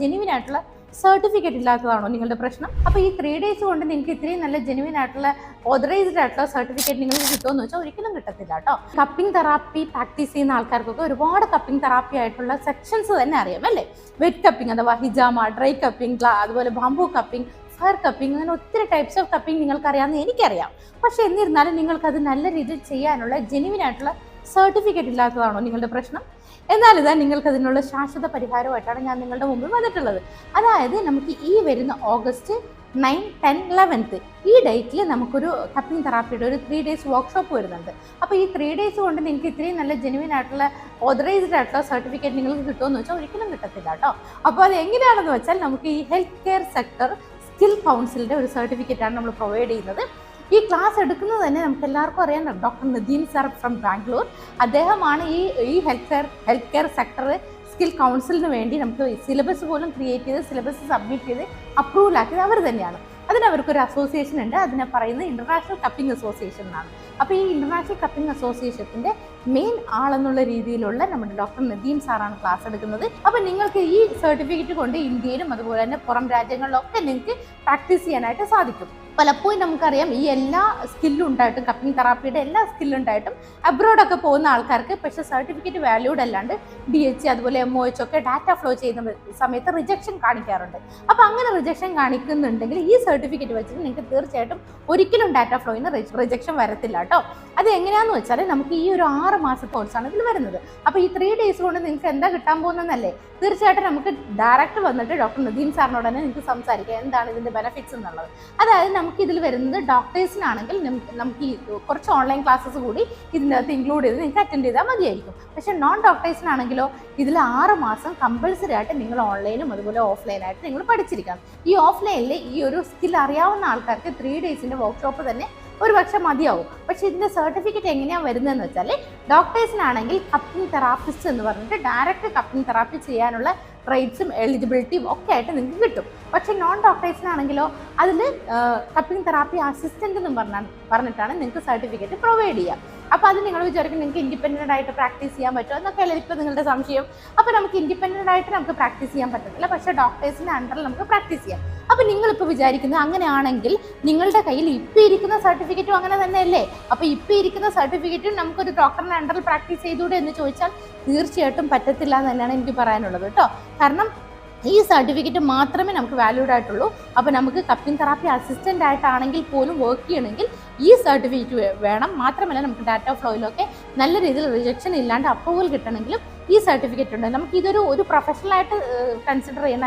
Genuine ആയിട്ടുള്ള certificate ഇല്ലാത്തതാണോ നിങ്ങളുടെ പ്രശ്നം? അപ്പോൾ ഈ 3 ഡേയ്സ് കൊണ്ട് നിങ്ങൾക്ക് ഇത്രയും നല്ല ജെനുവിൻ ആയിട്ടുള്ള ഓതറൈസ്ഡ് ആയിട്ടുള്ള സർട്ടിഫിക്കറ്റ് നിങ്ങൾക്ക് കിട്ടുമെന്ന് വെച്ചാൽ ഒരിക്കലും കിട്ടത്തില്ല കേട്ടോ. കപ്പിംഗ് തെറാപ്പി പ്രാക്ടീസ് ചെയ്യുന്ന ആൾക്കാർക്കൊക്കെ ഒരുപാട് കപ്പിംഗ് തെറാപ്പി ആയിട്ടുള്ള സെക്ഷൻസ് തന്നെ അറിയാം അല്ലേ? വെറ്റ് കപ്പിംഗ് അഥവാ ഹിജാമ, ഡ്രൈ കപ്പിംഗ്, അതുപോലെ ബാംബു കപ്പിംഗ്, ഫയർ കപ്പിംഗ്, അങ്ങനെ ഒത്തിരി ടൈപ്സ് ഓഫ് കപ്പിംഗ് നിങ്ങൾക്കറിയാമെന്ന് എനിക്കറിയാം. പക്ഷേ എന്നിരുന്നാലും നിങ്ങൾക്കത് നല്ല രീതിയിൽ ചെയ്യാനുള്ള ജെനുവിൻ ആയിട്ടുള്ള സർട്ടിഫിക്കറ്റ് ഇല്ലാത്തതാണോ നിങ്ങളുടെ പ്രശ്നം? എന്നാൽ ഇതാ നിങ്ങൾക്ക് അതിനുള്ള ശാശ്വത പരിഹാരമായിട്ടാണ് ഞാൻ നിങ്ങളുടെ മുമ്പിൽ വന്നിട്ടുള്ളത്. അതായത് നമുക്ക് ഈ വരുന്ന ഓഗസ്റ്റ് 9, 10, 11 ഈ ഡേറ്റിൽ നമുക്കൊരു കപ്പിംഗ് തെറാപ്പിയുടെ ഒരു 3 ഡേയ്സ് വർക്ക്ഷോപ്പ് വരുന്നുണ്ട്. അപ്പോൾ ഈ 3 ഡേയ്സ് കൊണ്ട് നിങ്ങൾക്ക് ഇത്രയും നല്ല ജെനുവിൻ ആയിട്ടുള്ള ഓതറൈസ്ഡ് ആയിട്ടുള്ള സർട്ടിഫിക്കറ്റ് നിങ്ങൾക്ക് കിട്ടുമെന്ന് വെച്ചാൽ ഒരിക്കലും കിട്ടത്തില്ല കേട്ടോ. അപ്പോൾ അത് എങ്ങനെയാണെന്ന് വെച്ചാൽ നമുക്ക് ഈ ഹെൽത്ത് കെയർ സെക്ടർ സ്കിൽ കൗൺസിലിൻ്റെ ഒരു സർട്ടിഫിക്കറ്റാണ് നമ്മൾ പ്രൊവൈഡ് ചെയ്യുന്നത്. ഈ ക്ലാസ് എടുക്കുന്നത് തന്നെ നമുക്ക് എല്ലാവർക്കും അറിയാം, doctor Nadeem sir from Bangalore. അദ്ദേഹമാണ് ഈ ഹെൽത്ത് കെയർ സെക്ടർ സ്കിൽ കൗൺസിലിന് വേണ്ടി നമുക്ക് സിലബസ് പോലും ക്രിയേറ്റ് ചെയ്ത് സിലബസ് സബ്മിറ്റ് ചെയ്ത് അപ്രൂവൽ ആക്കിയത് അവർ തന്നെയാണ്. അതിന് അവർക്കൊരു അസോസിയേഷൻ ഉണ്ട്, അതിനെ പറയുന്നത് ഇന്റർനാഷണൽ കപ്പിംഗ് അസോസിയേഷൻ എന്നാണ്. അപ്പോൾ ഈ ഇന്റർനാഷണൽ കപ്പിംഗ് അസോസിയേഷൻ്റെ മെയിൻ ആളെന്നുള്ള രീതിയിലുള്ള നമ്മുടെ ഡോക്ടർ നദീം സാറാണ് ക്ലാസ് എടുക്കുന്നത്. അപ്പോൾ നിങ്ങൾക്ക് ഈ സർട്ടിഫിക്കറ്റ് കൊണ്ട് ഇന്ത്യയിലും അതുപോലെ തന്നെ പുറം രാജ്യങ്ങളിലൊക്കെ നിങ്ങൾക്ക് പ്രാക്ടീസ് ചെയ്യാനായിട്ട് സാധിക്കും. പലപ്പോഴും നമുക്കറിയാം ഈ എല്ലാ സ്കില്ലും ഉണ്ടായിട്ടും കപ്പിംഗ് തെറാപ്പിയുടെ എല്ലാ സ്കില്ലും ഉണ്ടായിട്ടും അബ്രോഡൊക്കെ പോകുന്ന ആൾക്കാർക്ക് പക്ഷേ സർട്ടിഫിക്കറ്റ് വാല്യൂഡ് അല്ലാണ്ട് DH അതുപോലെ MOH ഒക്കെ ഡാറ്റ ഫ്ലോ ചെയ്യുന്ന സമയത്ത് റിജക്ഷൻ കാണിക്കാറുണ്ട്. അപ്പോൾ അങ്ങനെ റിജക്ഷൻ കാണിക്കുന്നുണ്ടെങ്കിൽ ഈ സർട്ടിഫിക്കറ്റ് വെച്ചിട്ട് നിങ്ങൾക്ക് തീർച്ചയായിട്ടും ഒരിക്കലും ഡാറ്റ ഫ്ലോയിന് റിജക്ഷൻ വരത്തില്ല കേട്ടോ. അത് എങ്ങനെയാണെന്ന് വെച്ചാൽ നമുക്ക് ഈ ഒരു 6 മാസത്തെ കോഴ്സാണ് ഇതിൽ വരുന്നത്. അപ്പോൾ ഈ 3 ഡേയ്സ് കൊണ്ട് നിങ്ങൾക്ക് എന്താ കിട്ടാൻ പോകുന്നതെന്നല്ലേ? തീർച്ചയായിട്ടും നമുക്ക് ഡയറക്റ്റ് വന്നിട്ട് ഡോക്ടർ നദീം സാറിനോട് തന്നെ നിങ്ങൾക്ക് സംസാരിക്കാം എന്താണ് ഇതിൻ്റെ ബെനിഫിറ്റ്സ് എന്നുള്ളത്. അതായത് നമുക്ക് ഇതിൽ വരുന്നത് ഡോക്ടേഴ്സിനാണെങ്കിൽ നമുക്ക് ഈ കുറച്ച് ഓൺലൈൻ ക്ലാസ്സസ് കൂടി ഇതിൻ്റെ അകത്ത് ഇൻക്ലൂഡ് ചെയ്ത് നിങ്ങൾക്ക് അറ്റൻഡ് ചെയ്താൽ മതിയായിരിക്കും. പക്ഷേ നോൺ ഡോക്ടേഴ്സിനാണെങ്കിലോ ഇതിൽ 6 മാസം കമ്പൾസറി ആയിട്ട് നിങ്ങൾ ഓൺലൈനും അതുപോലെ ഓഫ്ലൈനായിട്ട് നിങ്ങൾ പഠിച്ചിരിക്കണം. ഈ ഓഫ്ലൈനിൽ ഈ ഒരു സ്കിൽ അറിയാവുന്ന ആൾക്കാർക്ക് 3 ഡേയ്സിൻ്റെ വർക്ക്ഷോപ്പ് തന്നെ ഒരു പക്ഷെ മതിയാവും. പക്ഷേ ഇതിൻ്റെ സർട്ടിഫിക്കറ്റ് എങ്ങനെയാണ് വരുന്നതെന്ന് വെച്ചാൽ ഡോക്ടേഴ്സിനാണെങ്കിൽ കപ്പിംഗ് തെറാപ്പിസ്റ്റ് എന്ന് പറഞ്ഞിട്ട് ഡയറക്റ്റ് കപ്പിംഗ് തെറാപ്പി ചെയ്യാനുള്ള റൈറ്റ്സും എലിജിബിലിറ്റിയും ഒക്കെ ആയിട്ട് നിങ്ങൾക്ക് കിട്ടും. പക്ഷേ നോൺ ഡോക്ടേഴ്സിനാണെങ്കിലോ അതിൽ കപ്പിംഗ് തെറാപ്പി അസിസ്റ്റൻ്റ് എന്ന് പറഞ്ഞിട്ടാണ് നിങ്ങൾക്ക് സർട്ടിഫിക്കറ്റ് പ്രൊവൈഡ് ചെയ്യുക. അപ്പോൾ അത് നിങ്ങൾ വിചാരിക്കും നിങ്ങൾക്ക് ഇൻഡിപെൻഡൻ്റ് ആയിട്ട് പ്രാക്ടീസ് ചെയ്യാൻ പറ്റുമോ എന്നൊക്കെയല്ലേ ഇപ്പോൾ നിങ്ങളുടെ സംശയം. അപ്പോൾ നമുക്ക് ഇൻഡിപെൻഡൻ്റ് ആയിട്ട് നമുക്ക് പ്രാക്ടീസ് ചെയ്യാൻ പറ്റത്തില്ല, പക്ഷേ ഡോക്ടേഴ്സിൻ്റെ അണ്ടറിൽ നമുക്ക് പ്രാക്ടീസ് ചെയ്യാം. അപ്പോൾ നിങ്ങളിപ്പോൾ വിചാരിക്കുന്നത് അങ്ങനെയാണെങ്കിൽ നിങ്ങളുടെ കയ്യിൽ ഇപ്പോൾ ഇരിക്കുന്ന സർട്ടിഫിക്കറ്റും അങ്ങനെ തന്നെയല്ലേ? അപ്പോൾ ഇപ്പോൾ ഇരിക്കുന്ന സർട്ടിഫിക്കറ്റും നമുക്കൊരു ഡോക്ടറിൻ്റെ അണ്ടറിൽ പ്രാക്ടീസ് ചെയ്തുകൂടെ എന്ന് ചോദിച്ചാൽ തീർച്ചയായിട്ടും പറ്റത്തില്ല എന്ന് തന്നെയാണ് എനിക്ക് പറയാനുള്ളത് കേട്ടോ. കാരണം ഈ സർട്ടിഫിക്കറ്റ് മാത്രമേ നമുക്ക് വാല്യൂഡ് ആയിട്ടുള്ളൂ. അപ്പോൾ നമുക്ക് കപ്പിംഗ് തെറാപ്പി അസിസ്റ്റൻ്റ് ആയിട്ടാണെങ്കിൽ പോലും വർക്ക് ചെയ്യണമെങ്കിൽ ഈ സർട്ടിഫിക്കറ്റ് വേണം. മാത്രമല്ല നമുക്ക് ഡാറ്റ ഫ്ലോയിലൊക്കെ നല്ല രീതിയിൽ റിജക്ഷൻ ഇല്ലാണ്ട് അപ്രൂവൽ കിട്ടണമെങ്കിലും ഈ സർട്ടിഫിക്കറ്റ് ഉണ്ട്. നമുക്ക് ഇതൊരു പ്രൊഫഷണലായിട്ട് കൺസിഡർ ചെയ്യണം.